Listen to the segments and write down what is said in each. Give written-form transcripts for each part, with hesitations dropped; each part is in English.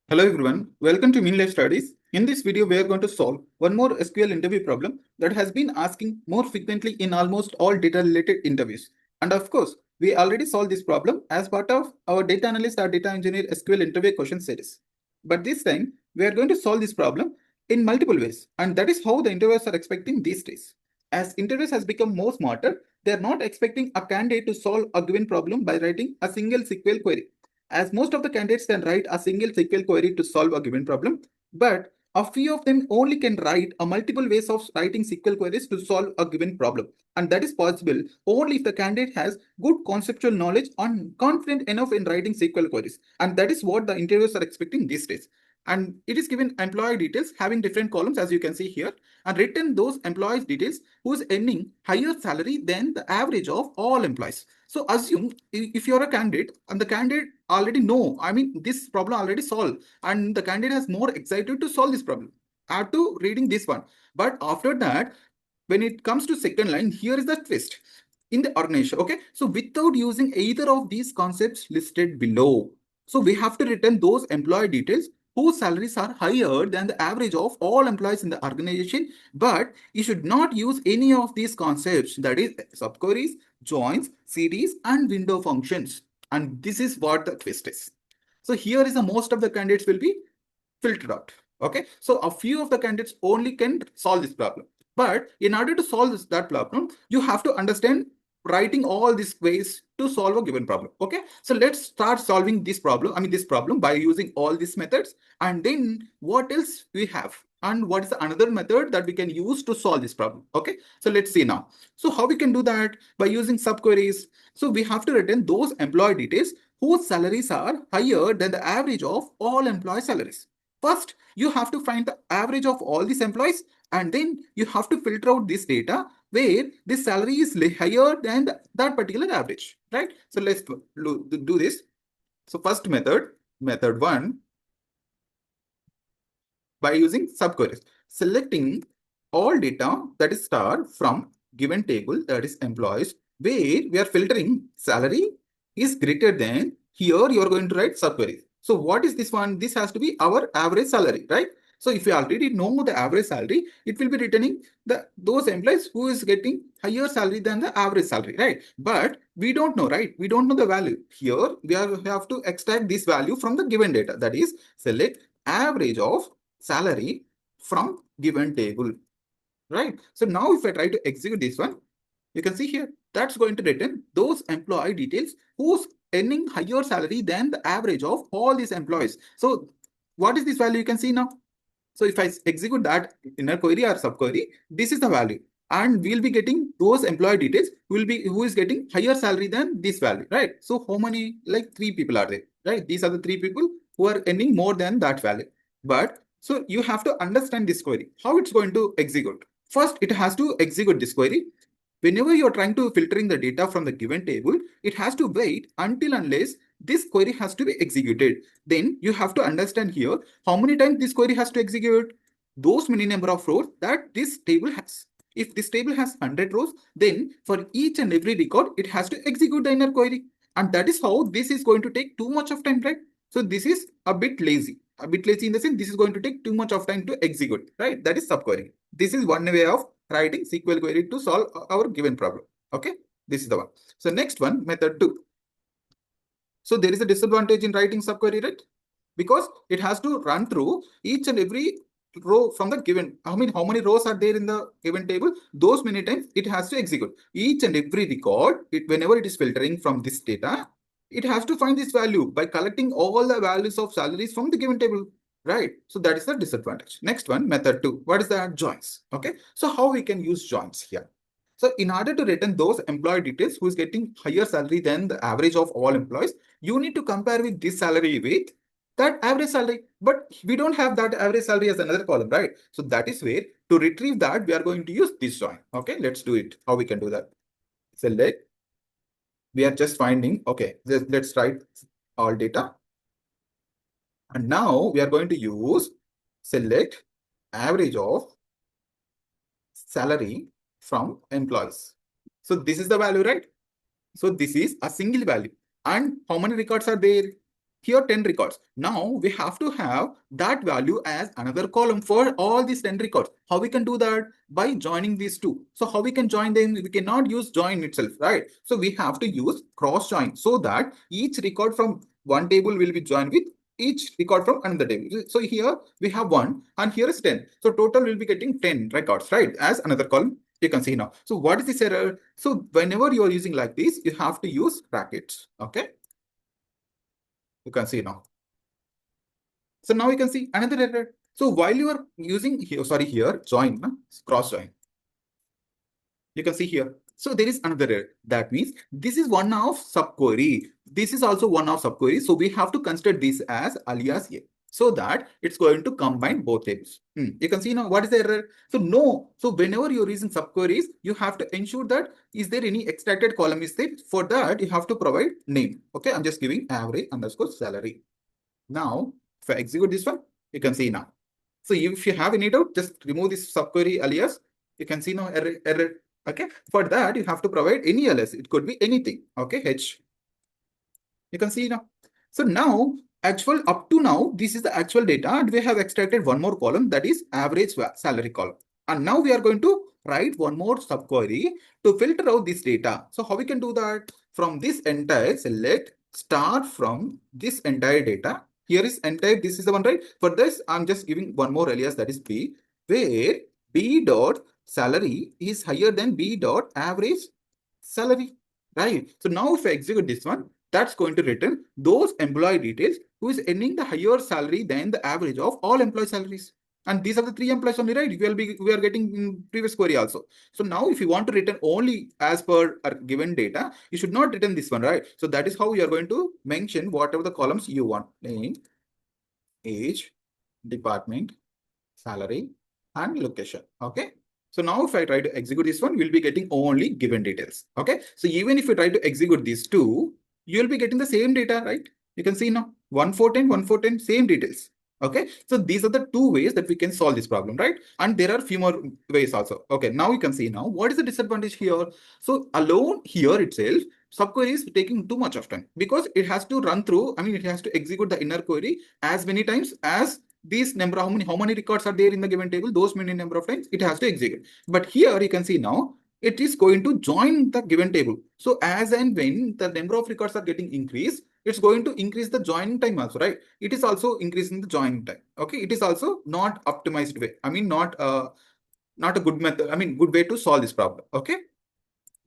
Hello everyone, welcome to Mean Life Studies. In this video, we are going to solve one more SQL interview problem that has been asking more frequently in almost all data related interviews. And of course, we already solved this problem as part of our data analyst or data engineer SQL interview question series. But this time, we are going to solve this problem in multiple ways. And that is how the interviewers are expecting these days. As interviewers has become more smarter, they are not expecting a candidate to solve a given problem by writing a single SQL query, as most of the candidates can write a single SQL query to solve a given problem, but a few of them only can write a multiple ways of writing SQL queries to solve a given problem. And that is possible only if the candidate has good conceptual knowledge and confident enough in writing SQL queries. And that is what the interviewers are expecting these days. And it is given employee details having different columns, as you can see here, and written those employees details who is earning higher salary than the average of all employees. So assume if you're a candidate and the candidate already know, this problem already solved, and the candidate has more excited to solve this problem after reading this one. But after that, when it comes to second line, here is the twist in the organization. Okay, so without using either of these concepts listed below, so we have to return those employee details whose salaries are higher than the average of all employees in the organization, but you should not use any of these concepts, that is subqueries, joins, series, and window functions. And this is what the twist is. So here is the most of the candidates will be filtered out. Okay, so a few of the candidates only can solve this problem. But in order to solve that problem, you have to understand writing all these ways to solve a given problem. Okay, so let's start solving this problem by using all these methods. And then what else we have? And what is the another method that we can use to solve this problem? Okay, so let's see now. So how we can do that? By using subqueries. So we have to return those employee details whose salaries are higher than the average of all employee salaries. First, you have to find the average of all these employees, and then you have to filter out this data where this salary is higher than that particular average, right? So let's do this. So first method one, by using subqueries, selecting all data that is star from given table, that is employees, where we are filtering salary is greater than, here you are going to write subqueries. So what is this one? This has to be our average salary, right? So if you already know the average salary, it will be returning those employees who is getting higher salary than the average salary, right? But we don't know, right? We don't know the value. Here we have to extract this value from the given data, that is select average of salary from given table, right? So now if I try to execute this one, you can see here that's going to return those employee details who's earning higher salary than the average of all these employees. So what is this value? You can see now. So if I execute that inner query or subquery, this is the value. And we'll be getting those employee details who is getting higher salary than this value, right? So how many, like 3 people are there, right? These are the 3 people who are earning more than that value. But so you have to understand this query, how it's going to execute. First, it has to execute this query. Whenever you're trying to filtering the data from the given table, it has to wait until unless this query has to be executed. Then you have to understand here how many times this query has to execute. Those many number of rows that this table has. If this table has 100 rows, then for each and every record, it has to execute the inner query. And that is how this is going to take too much of time, right? So this is a bit lazy. A bit lazy in the sense this is going to take too much of time to execute, right? That is subquery. This is one way of writing SQL query to solve our given problem. Okay, this is the one. So next one, method 2. So there is a disadvantage in writing subquery, right? Because it has to run through each and every row from the given. How many rows are there in the given table? Those many times it has to execute each and every record. Whenever it is filtering from this data, it has to find this value by collecting all the values of salaries from the given table. Right. So that is the disadvantage. Next one, method 2. What is that? Joins. Okay. So how we can use joins here? So in order to return those employee details who is getting higher salary than the average of all employees, you need to compare with this salary with that average salary. But we don't have that average salary as another column, right? So that is where to retrieve that, we are going to use this join. Okay, let's do it. How we can do that? Select. We are just finding, okay, let's write all data. And now we are going to use select average of salary from employees. So this is the value, right? So this is a single value. And how many records are there? Here 10 records. Now we have to have that value as another column for all these 10 records. How we can do that? By joining these two. So how we can join them? We cannot use join itself, right? So we have to use cross join so that each record from one table will be joined with each record from another table. So here we have 1 and here is 10. So total will be getting 10 records, right? As another column. You can see now. So what is this error? So whenever you are using like this, you have to use brackets. Okay. You can see now. So now you can see another error. So while you are using here, here, join, cross join, you can see here. So there is another error. That means this is one of subquery. This is also one of subquery. So we have to consider this as alias A so that it's going to combine both tables. You can see now what is the error. So no. So whenever you're using subqueries, you have to ensure that is there any extracted column is there. For that, you have to provide name. Okay, I'm just giving average underscore salary. Now, if I execute this one, you can see now. So if you have any doubt, just remove this subquery alias. You can see now error. Okay. For that, you have to provide any alias. It could be anything. Okay. H. You can see now. So now, actual up to now, this is the actual data, and we have extracted one more column, that is average salary column. And now we are going to write one more subquery to filter out this data. So how we can do that? From this entire select start from this entire data. Here is entire, this is the one, right? For this, I'm just giving one more alias, that is B, where B dot salary is higher than B dot average salary, right? So now if I execute this one, that's going to return those employee details who is earning the higher salary than the average of all employee salaries. And these are the 3 employees only, right? We are getting in previous query also. So now if you want to return only as per a given data, you should not return this one, right? So that is how you are going to mention whatever the columns you want. Name, age, department, salary, and location. Okay. So now if I try to execute this one, we'll be getting only given details. Okay. So even if you try to execute these two, you'll be getting the same data, right? You can see now 1410, same details. Okay. So these are the two ways that we can solve this problem, right? And there are few more ways also. Okay. Now you can see now what is the disadvantage here? So alone here itself, subquery is taking too much of time because it has to run through, it has to execute the inner query as many times as these number, how many records are there in the given table, those many number of times it has to execute. But here you can see now it is going to join the given table. So as and when the number of records are getting increased, it's going to increase the joining time also, right? It is also increasing the joining time. Okay, it is also not optimized way. Not a good method. Good way to solve this problem. Okay,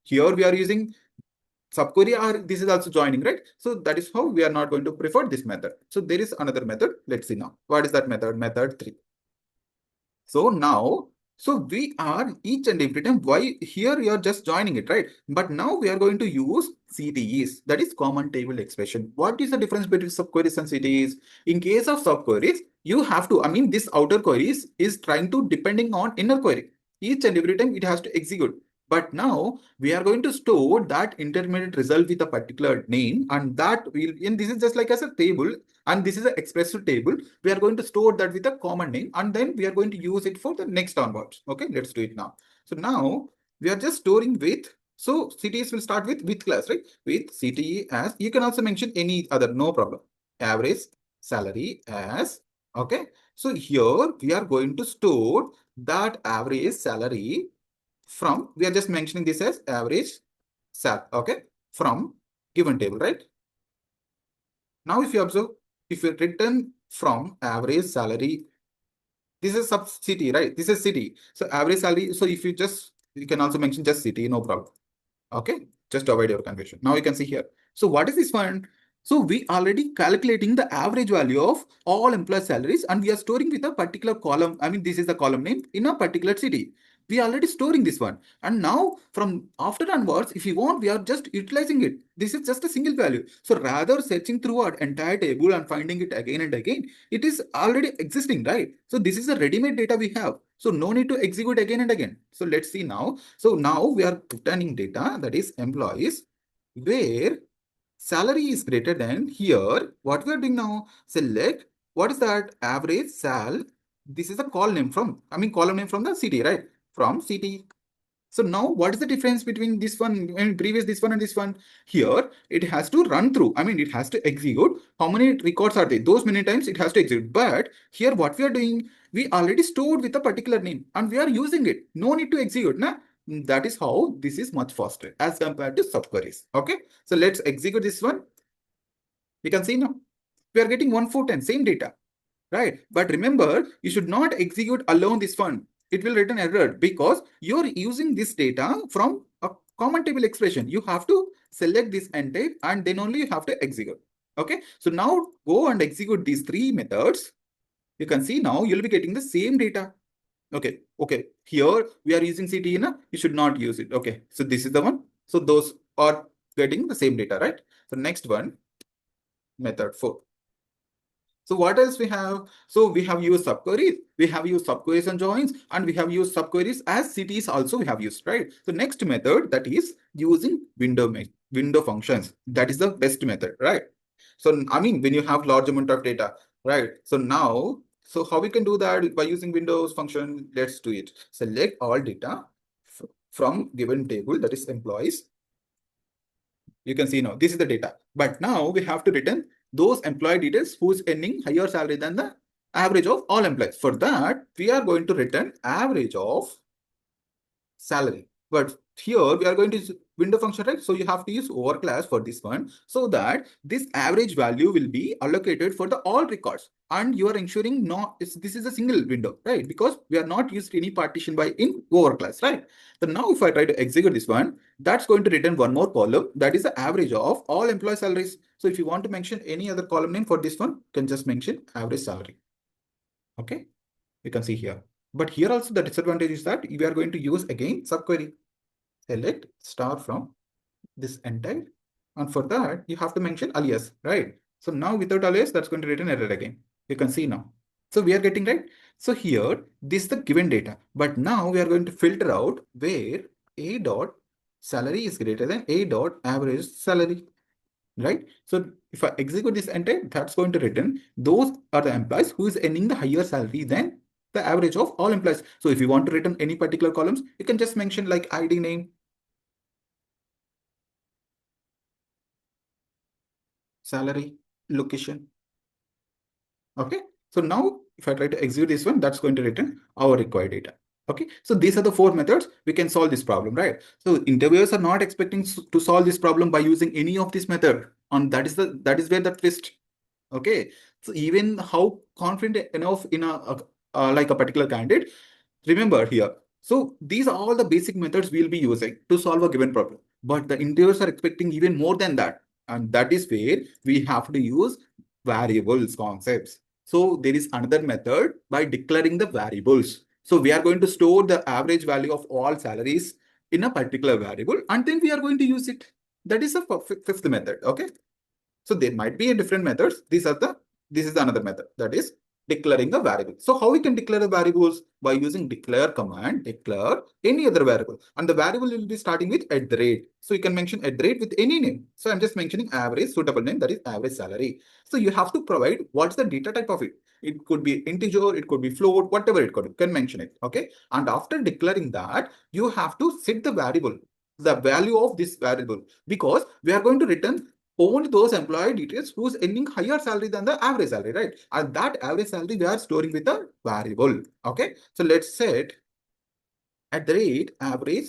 here we are using subquery, or this is also joining, right? So that is how we are not going to prefer this method. So there is another method. Let's see now. What is that method? Method 3. So now, so we are each and every time, why here we are just joining it, right? But now we are going to use CTEs, that is common table expression. What is the difference between subqueries and CTEs? In case of subqueries, you have to, this outer queries is trying to depending on inner query. Each and every time it has to execute. But now we are going to store that intermediate result with a particular name, and that will, and this is just like as a table, and this is an expressive table. We are going to store that with a common name, and then we are going to use it for the next onwards. Okay, let's do it now. So now we are just storing with, so CTEs will start with class, right? With CTE as, you can also mention any other, no problem. Average salary as, okay. So here we are going to store that average salary from, we are just mentioning this as average sal, okay, from given table, right? Now if you observe, if you return from average salary, this is sub city, right? This is city. So average salary, so if you just, you can also mention just city, no problem. Okay, just to avoid your confusion. Now you can see here. So what is this one? So we already calculating the average value of all employee salaries, and we are storing with a particular column. This is the column name in a particular city. We are already storing this one. And now from after onwards, if you want, we are just utilizing it. This is just a single value. So rather searching through our entire table and finding it again and again, it is already existing, right? So this is a ready-made data we have. So no need to execute again and again. So let's see now. So now we are returning data, that is employees, where salary is greater than, here what we are doing now, select what is that average sal. This is a call name from, column name from the city, right? From city. So now what is the difference between this one and previous this one and this one? Here it has to run through. I mean, it has to execute. How many records are there? Those many times it has to execute. But here what we are doing, we already stored with a particular name and we are using it. No need to execute. Nah? That is how this is much faster as compared to subqueries. Okay. So let's execute this one. We can see now we are getting 1 4 10 same data, right? But remember, you should not execute alone this one. It will return error because you're using this data from a common table expression. You have to select this end type and then only you have to execute. Okay, so now go and execute these three methods. You can see now you'll be getting the same data. Okay, here we are using CTE, you should not use it. Okay, so this is the one. So those are getting the same data, right? So next one, method 4. So what else we have? So we have used subqueries, we have used subqueries and joins, and we have used subqueries as cities also we have used, right? So next method, that is using window functions. That is the best method, right? So I mean, when you have large amount of data, right? So now, so how we can do that by using windows function? Let's do it. Select all data from given table, that is employees. You can see now this is the data, but now we have to return those employee details who's earning higher salary than the average of all employees. For that, we are going to return average of salary. But here we are going to use window function, right? So you have to use overclass for this one so that this average value will be allocated for the all records. And you are ensuring this is a single window, right? Because we are not used any partition by in overclass, right? So now if I try to execute this one, that's going to return one more column. That is the average of all employee salaries. So if you want to mention any other column name for this one, you can just mention average salary. Okay, you can see here. But here also the disadvantage is that we are going to use again subquery. Select star from this entire, and for that you have to mention alias, right? So now without alias, that's going to return error again. You can see now. So we are getting right. So here this is the given data, but now we are going to filter out where a dot salary is greater than a dot average salary, right? So if I execute this entire, that's going to return those are the employees who is earning the higher salary than the average of all employees. So if you want to return any particular columns, you can just mention like ID name, salary, location. Okay. So now if I try to execute this one, that's going to return our required data. Okay. So these are the 4 methods we can solve this problem, right? So interviewers are not expecting to solve this problem by using any of this method. And that is where the twist. Okay. So even how confident enough in like a particular candidate, remember here. So these are all the basic methods we'll be using to solve a given problem. But the interviewers are expecting even more than that. And that is where we have to use variables concepts. So there is another method by declaring the variables. So we are going to store the average value of all salaries in a particular variable, and then we are going to use it. That is the fifth method. Okay. So there might be a different methods. This is another method, that is declaring a variable. So how we can declare the variables? By using declare command, declare any other variable. And the variable will be starting with at the rate. So you can mention at the rate with any name. So I'm just mentioning average suitable name, that is average salary. So you have to provide what's the data type of it. It could be integer, it could be float, whatever it could be, you can mention it. Okay. And after declaring that, you have to set the variable, the value of this variable, because we are going to return only those employee details who's earning higher salary than the average salary, right? And that average salary we are storing with a variable. Okay. So let's set at the rate average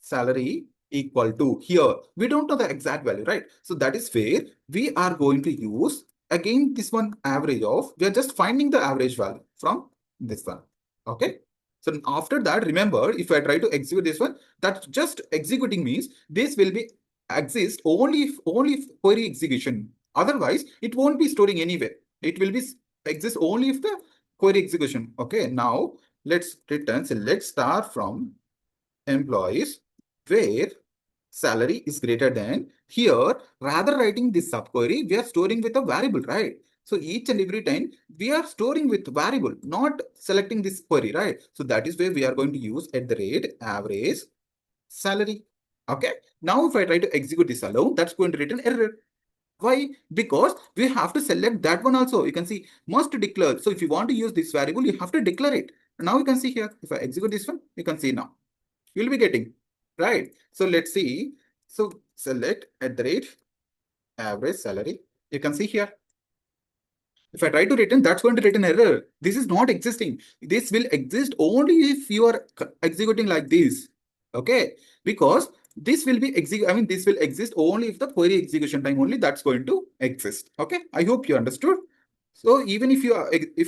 salary equal to, here we don't know the exact value, right? So that is where we are going to use again this one average of, we are just finding the average value from this one. Okay. So after that, remember, if I try to execute this one, that just executing means this will be exist only if query execution. Otherwise, it won't be storing anywhere. It will be exist only if the query execution. Okay. Now let's return. So let's start from employees where salary is greater than, here rather writing this subquery, we are storing with a variable, right? So each and every time we are storing with variable, not selecting this query, right? So that is where we are going to use at the rate average salary. Okay. Now if I try to execute this alone, that's going to return error. Why? Because we have to select that one also. You can see must declare. So if you want to use this variable, you have to declare it. Now you can see here, if I execute this one, you can see now. you'll be getting, right? So let's see. So select at the rate average salary. You can see here. If I try to return, that's going to return error. This is not existing. This will exist only if you are executing like this. Okay, because this will be this will exist only if the query execution time only that's going to exist. Okay, I hope you understood. So even if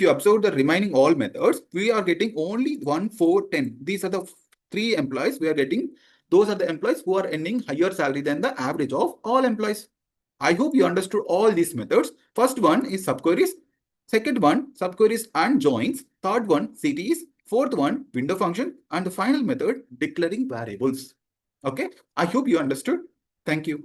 you observe the remaining all methods, we are getting only 1, 4, 10. These are the 3 employees we are getting. Those are the employees who are earning higher salary than the average of all employees. I hope you understood all these methods. First one is subqueries. Second one, subqueries and joins. Third one, CTs. Fourth one, window function. And the final method, declaring variables. Okay, I hope you understood. Thank you.